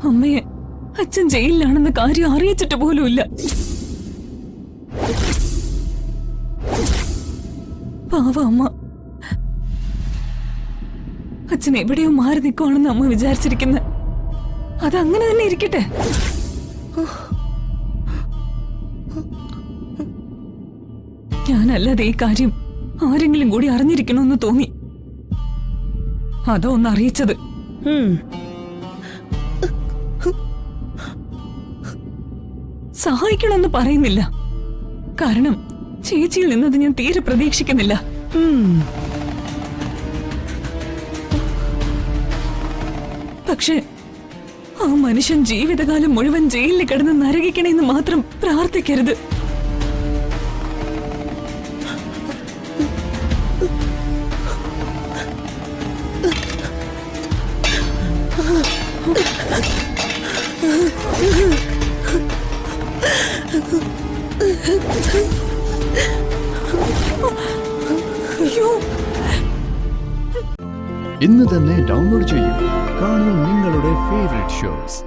അമ്മയെ അച്ഛൻ ജയിലിലാണെന്ന കാര്യം അറിയിച്ചിട്ട് പോലുമില്ല. പാവ അമ്മ. അച്ഛൻ എവിടെയോ മാറി നിൽക്കുവാണെന്ന് അമ്മ വിചാരിച്ചിരിക്കുന്നത്. അതങ്ങനെ തന്നെ ഇരിക്കട്ടെ. ഞാനല്ലാതെ ഈ കാര്യം ആരെങ്കിലും കൂടി അറിഞ്ഞിരിക്കണമെന്ന് തോന്നി. അതോ ഒന്ന് അറിയിച്ചത്. സഹായിക്കണമെന്ന് പറയുന്നില്ല, കാരണം ചേച്ചിയിൽ നിന്നത് ഞാൻ തീരെ പ്രതീക്ഷിക്കുന്നില്ല. പക്ഷെ ആ മനുഷ്യൻ ജീവിതകാലം മുഴുവൻ ജയിലിൽ കിടന്ന് നരകിക്കണേന്ന് മാത്രം പ്രാർത്ഥിക്കരുത്. ഇന്ന് തന്നെ ഡൗൺലോഡ് ചെയ്യൂ. കാണൂ നിങ്ങളുടെ ഫേവറേറ്റ് ഷോസ്.